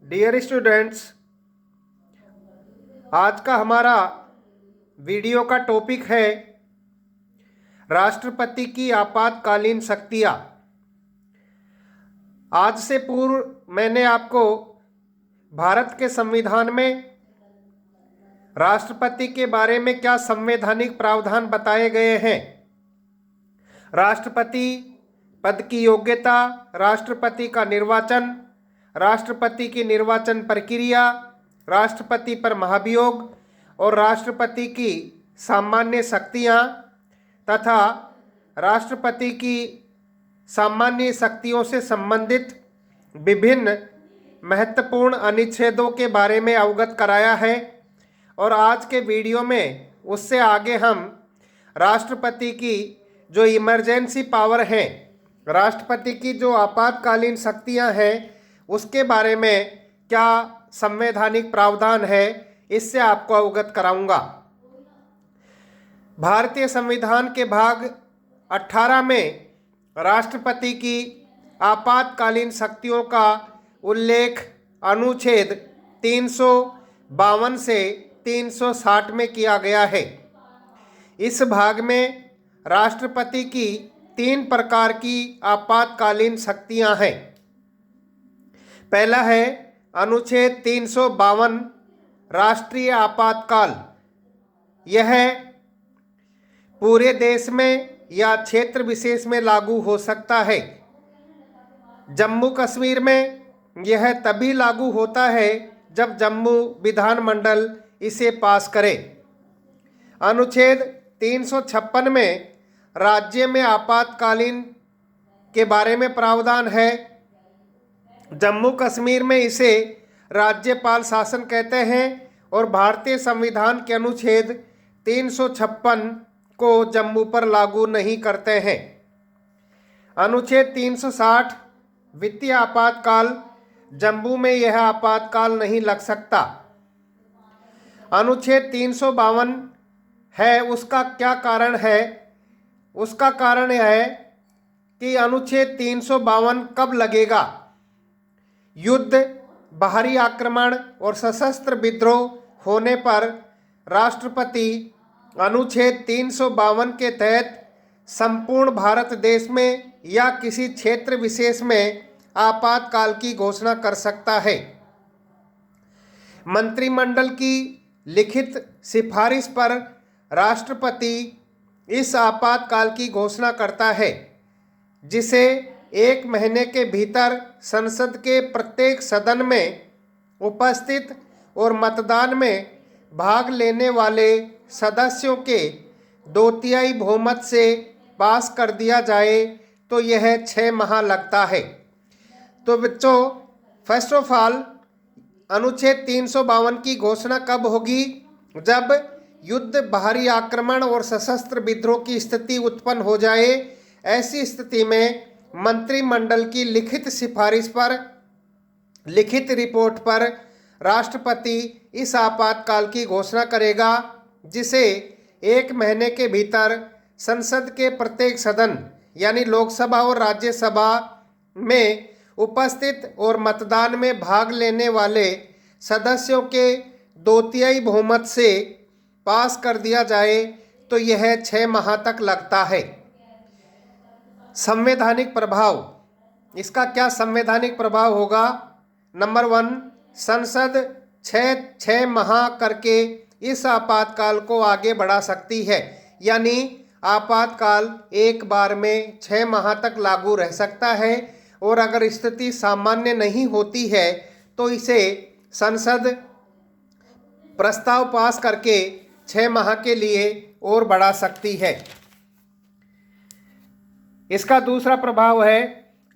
Dear students, आज का हमारा वीडियो का टॉपिक है राष्ट्रपति की आपातकालीन शक्तियाँ। आज से पूर्व मैंने आपको भारत के संविधान में राष्ट्रपति के बारे में क्या संवैधानिक प्रावधान बताए गए हैं, राष्ट्रपति पद की योग्यता, राष्ट्रपति का निर्वाचन, राष्ट्रपति की निर्वाचन प्रक्रिया, राष्ट्रपति पर महाभियोग और राष्ट्रपति की सामान्य शक्तियाँ तथा राष्ट्रपति की सामान्य शक्तियों से संबंधित विभिन्न महत्वपूर्ण अनुच्छेदों के बारे में अवगत कराया है। और आज के वीडियो में उससे आगे हम राष्ट्रपति की जो इमरजेंसी पावर है, राष्ट्रपति की जो आपातकालीन शक्तियां हैं, उसके बारे में क्या संवैधानिक प्रावधान है, इससे आपको अवगत कराऊंगा। भारतीय संविधान के भाग 18 में राष्ट्रपति की आपातकालीन शक्तियों का उल्लेख अनुच्छेद 352 से 360 में किया गया है। इस भाग में राष्ट्रपति की 3 प्रकार की आपातकालीन शक्तियां हैं। पहला है अनुच्छेद 352 राष्ट्रीय आपातकाल। यह पूरे देश में या क्षेत्र विशेष में लागू हो सकता है। जम्मू कश्मीर में यह तभी लागू होता है जब जम्मू विधानमंडल इसे पास करे। अनुच्छेद 356 में राज्य में आपातकालीन के बारे में प्रावधान है। जम्मू कश्मीर में इसे राज्यपाल शासन कहते हैं और भारतीय संविधान के अनुच्छेद 356 को जम्मू पर लागू नहीं करते हैं। अनुच्छेद 360 वित्तीय आपातकाल। जम्मू में यह आपातकाल नहीं लग सकता। अनुच्छेद 352 है, उसका क्या कारण है? उसका कारण यह है कि अनुच्छेद 352 कब लगेगा? युद्ध, बाहरी आक्रमण और सशस्त्र विद्रोह होने पर राष्ट्रपति अनुच्छेद 352 के तहत संपूर्ण भारत देश में या किसी क्षेत्र विशेष में आपातकाल की घोषणा कर सकता है। मंत्रिमंडल की लिखित सिफारिश पर राष्ट्रपति इस आपातकाल की घोषणा करता है, जिसे 1 महीने के भीतर संसद के प्रत्येक सदन में उपस्थित और मतदान में भाग लेने वाले सदस्यों के 2/3 बहुमत से पास कर दिया जाए तो यह 6 माह लगता है। तो बच्चों, फर्स्ट ऑफ ऑल अनुच्छेद 352 की घोषणा कब होगी? जब युद्ध, बाहरी आक्रमण और सशस्त्र विद्रोह की स्थिति उत्पन्न हो जाए। ऐसी स्थिति में मंत्रिमंडल की लिखित सिफारिश पर, लिखित रिपोर्ट पर राष्ट्रपति इस आपातकाल की घोषणा करेगा, जिसे 1 महीने के भीतर संसद के प्रत्येक सदन यानी लोकसभा और राज्यसभा में उपस्थित और मतदान में भाग लेने वाले सदस्यों के 2/3 बहुमत से पास कर दिया जाए तो यह 6 माह तक लगता है। संवैधानिक प्रभाव। इसका क्या संवैधानिक प्रभाव होगा? नंबर 1, संसद 6 माह करके इस आपातकाल को आगे बढ़ा सकती है, यानी आपातकाल एक बार में 6 माह तक लागू रह सकता है। और अगर स्थिति सामान्य नहीं होती है तो इसे संसद प्रस्ताव पास करके 6 माह के लिए और बढ़ा सकती है। इसका दूसरा प्रभाव है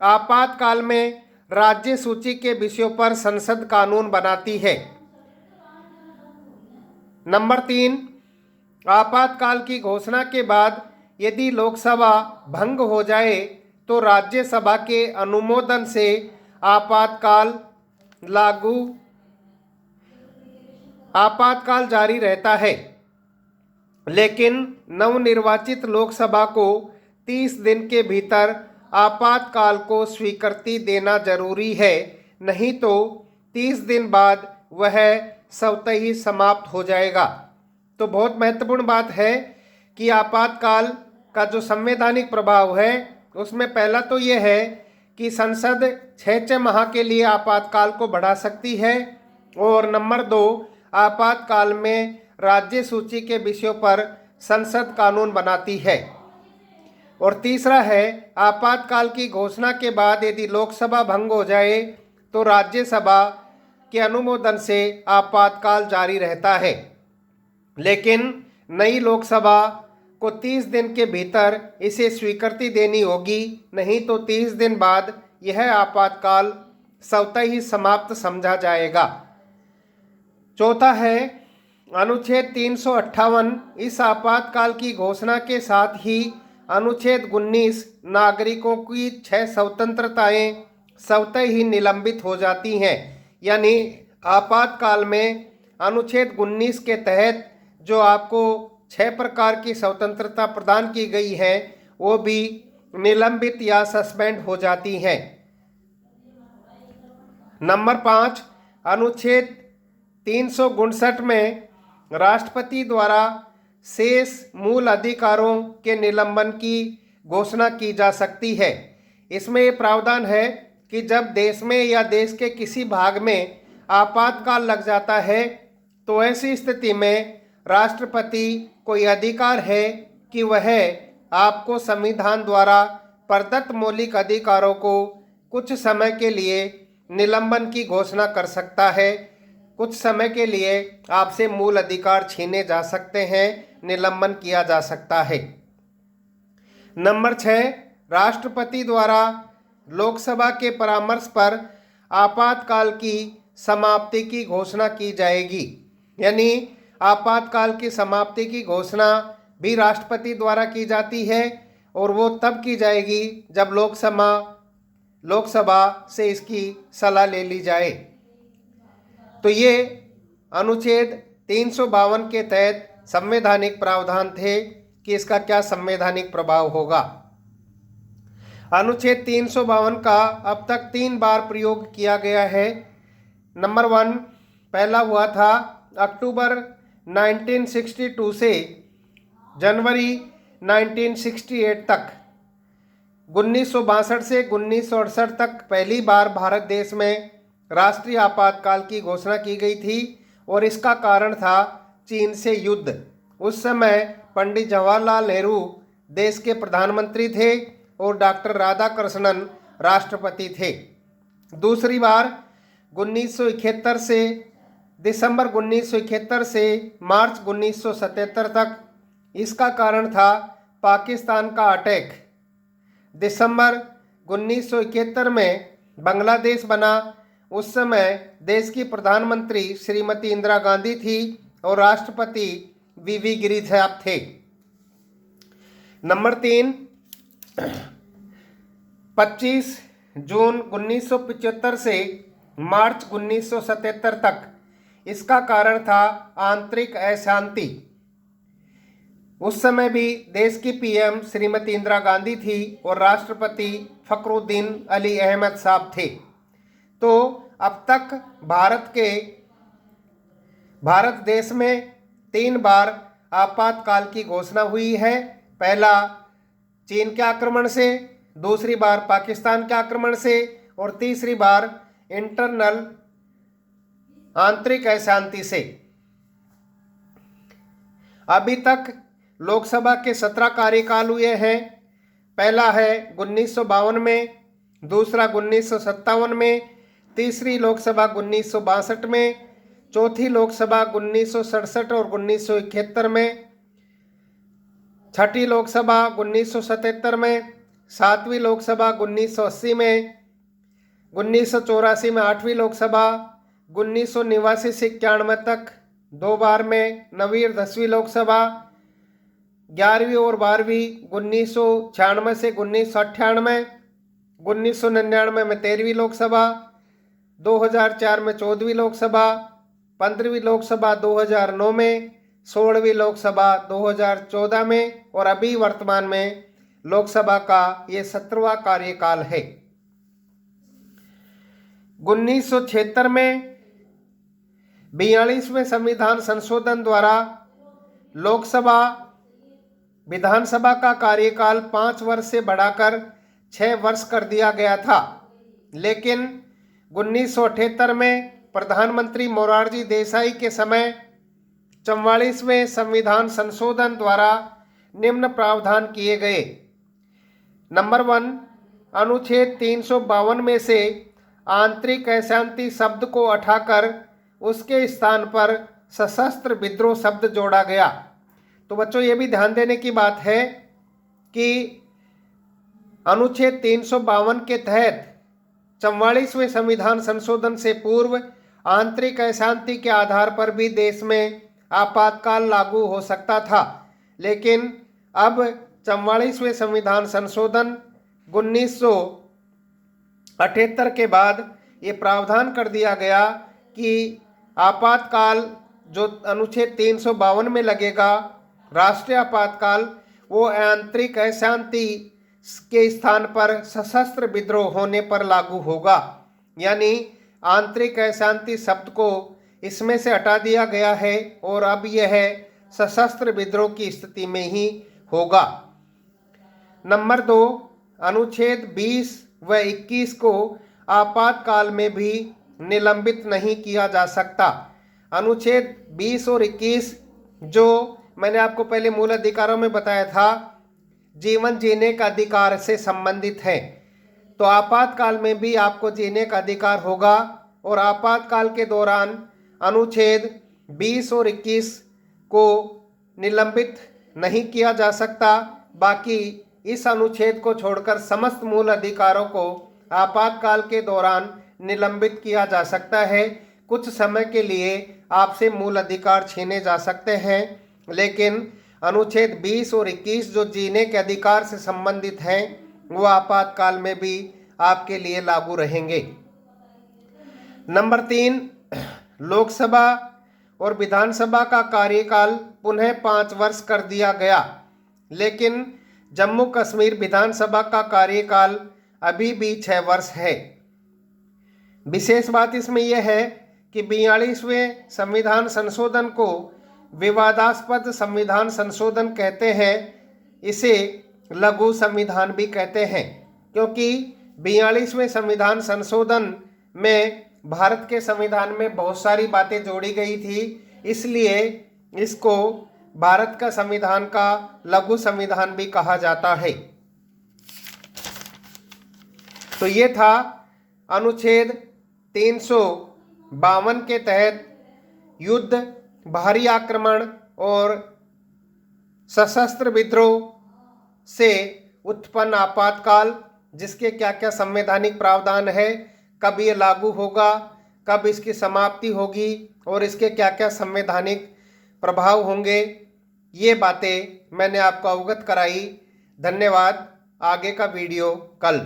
आपातकाल में राज्य सूची के विषयों पर संसद कानून बनाती है। नंबर 3, आपातकाल की घोषणा के बाद यदि लोकसभा भंग हो जाए तो राज्यसभा के अनुमोदन से आपातकाल जारी रहता है, लेकिन नवनिर्वाचित लोकसभा को 30 दिन के भीतर आपातकाल को स्वीकृति देना जरूरी है, नहीं तो 30 दिन बाद वह स्वतः ही समाप्त हो जाएगा। तो बहुत महत्वपूर्ण बात है कि आपातकाल का जो संवैधानिक प्रभाव है उसमें पहला तो यह है कि संसद 6 माह के लिए आपातकाल को बढ़ा सकती है, और नंबर 2, आपातकाल में राज्य सूची के विषयों पर संसद कानून बनाती है। और तीसरा है, आपातकाल की घोषणा के बाद यदि लोकसभा भंग हो जाए तो राज्यसभा के अनुमोदन से आपातकाल जारी रहता है, लेकिन नई लोकसभा को 30 दिन के भीतर इसे स्वीकृति देनी होगी, नहीं तो 30 दिन बाद यह आपातकाल स्वतः ही समाप्त समझा जाएगा। चौथा है, अनुच्छेद 358 इस आपातकाल की घोषणा के साथ ही अनुच्छेद 19 नागरिकों की 6 स्वतंत्रताएं स्वतः ही निलंबित हो जाती हैं। यानी आपातकाल में अनुच्छेद 19 के तहत जो आपको 6 प्रकार की स्वतंत्रता प्रदान की गई है वो भी निलंबित या सस्पेंड हो जाती हैं। नंबर 5, अनुच्छेद 359 में राष्ट्रपति द्वारा शेष मूल अधिकारों के निलंबन की घोषणा की जा सकती है। इसमें ये प्रावधान है कि जब देश में या देश के किसी भाग में आपातकाल लग जाता है तो ऐसी स्थिति में राष्ट्रपति को यह अधिकार है कि वह आपको संविधान द्वारा प्रदत्त मौलिक अधिकारों को कुछ समय के लिए निलंबन की घोषणा कर सकता है। कुछ समय के लिए आपसे मूल अधिकार छीने जा सकते हैं, निलंबन किया जा सकता है। नंबर 6, राष्ट्रपति द्वारा लोकसभा के परामर्श पर आपातकाल की समाप्ति की घोषणा की जाएगी। यानी आपातकाल की समाप्ति की घोषणा भी राष्ट्रपति द्वारा की जाती है, और वो तब की जाएगी जब लोकसभा से इसकी सलाह ले ली जाए। तो ये अनुच्छेद 352 के तहत संवैधानिक प्रावधान थे कि इसका क्या संवैधानिक प्रभाव होगा। अनुच्छेद 352 का अब तक 3 बार प्रयोग किया गया है। नंबर 1 पहला हुआ था अक्टूबर 1962 से जनवरी 1968 तक। 1962 से 1968 तक पहली बार भारत देश में राष्ट्रीय आपातकाल की घोषणा की गई थी, और इसका कारण था चीन से युद्ध। उस समय पंडित जवाहरलाल नेहरू देश के प्रधानमंत्री थे और डॉक्टर राधाकृष्णन राष्ट्रपति थे। दूसरी बार 1971 से दिसंबर 1971 से मार्च 1977 तक। इसका कारण था पाकिस्तान का अटैक। दिसंबर 1971 में बांग्लादेश बना। उस समय देश की प्रधानमंत्री श्रीमती इंदिरा गांधी थी और राष्ट्रपति वीवी गिरी साहब थे। नंबर 3 25 जून 1975 से मार्च 1977 तक। इसका कारण था आंतरिक अशांति। उस समय भी देश की पीएम श्रीमती इंदिरा गांधी थी और राष्ट्रपति फखरुद्दीन अली अहमद साहब थे। तो अब तक भारत देश में 3 बार आपातकाल की घोषणा हुई है। पहला चीन के आक्रमण से, दूसरी बार पाकिस्तान के आक्रमण से, और तीसरी बार इंटरनल आंतरिक अशांति से। अभी तक लोकसभा के 17 कार्यकाल हुए हैं। पहला है 1952 में, दूसरा 1957 में, तीसरी लोकसभा 1962 में, चौथी लोकसभा 1967 और 1971 में, छठी लोकसभा 1977 में, सातवीं लोकसभा 1980 में, 1984 में 8वीं लोकसभा, 1989 से 91 तक 2 बार में 9वीं और 10वीं लोकसभा, 11वीं और 12वीं 1996 से 1998, 1999 में 13वीं लोकसभा, 2004 में 14वीं लोकसभा, 15वीं लोकसभा 2009 में, 16वीं लोकसभा 2014 में, और अभी वर्तमान में लोकसभा का ये 17वां कार्यकाल है। 1976 में 42वें संविधान संशोधन द्वारा लोकसभा विधानसभा का कार्यकाल 5 वर्ष से बढ़ाकर 6 वर्ष कर दिया गया था, लेकिन 1978 में प्रधानमंत्री मोरारजी देसाई के समय 44वें संविधान संशोधन द्वारा निम्न प्रावधान किए गए। नंबर 1, अनुच्छेद 352 में से आंतरिक अशांति शब्द को हटाकर उसके स्थान पर सशस्त्र विद्रोह शब्द जोड़ा गया। तो बच्चों ये भी ध्यान देने की बात है कि अनुच्छेद 352 के तहत 44वें संविधान संशोधन से पूर्व आंतरिक अशांति के आधार पर भी देश में आपातकाल लागू हो सकता था, लेकिन अब 44वें संविधान संशोधन 1978 के बाद ये प्रावधान कर दिया गया कि आपातकाल जो अनुच्छेद 352 में लगेगा, राष्ट्रीय आपातकाल, वो आंतरिक अशांति के स्थान पर सशस्त्र विद्रोह होने पर लागू होगा। यानी आंतरिक अशांति शब्द को इसमें से हटा दिया गया है और अब यह सशस्त्र विद्रोह की स्थिति में ही होगा। नंबर 2, अनुच्छेद 20 व 21 को आपातकाल में भी निलंबित नहीं किया जा सकता। अनुच्छेद 20 और 21 जो मैंने आपको पहले मूल अधिकारों में बताया था, जीवन जीने का अधिकार से संबंधित है। तो आपातकाल में भी आपको जीने का अधिकार होगा और आपातकाल के दौरान अनुच्छेद 20 और 21 को निलंबित नहीं किया जा सकता। बाकी इस अनुच्छेद को छोड़कर समस्त मूल अधिकारों को आपातकाल के दौरान निलंबित किया जा सकता है। कुछ समय के लिए आपसे मूल अधिकार छीने जा सकते हैं, लेकिन अनुच्छेद 20 और 21 जो जीने के अधिकार से संबंधित हैं वो आपातकाल में भी आपके लिए लागू रहेंगे। नंबर 3, लोकसभा और विधानसभा का कार्यकाल पुनः 5 वर्ष कर दिया गया, लेकिन जम्मू कश्मीर विधानसभा का कार्यकाल अभी भी 6 वर्ष है। विशेष बात इसमें यह है कि 42वें संविधान संशोधन को विवादास्पद संविधान संशोधन कहते हैं। इसे लघु संविधान भी कहते हैं, क्योंकि 42वें संविधान संशोधन में भारत के संविधान में बहुत सारी बातें जोड़ी गई थी, इसलिए इसको भारत का संविधान का लघु संविधान भी कहा जाता है। तो ये था अनुच्छेद 352 के तहत युद्ध, बाहरी आक्रमण और सशस्त्र विद्रोह से उत्पन्न आपातकाल, जिसके क्या क्या संवैधानिक प्रावधान है, कब ये लागू होगा, कब इसकी समाप्ति होगी और इसके क्या क्या संवैधानिक प्रभाव होंगे, ये बातें मैंने आपको अवगत कराई। धन्यवाद। आगे का वीडियो कल।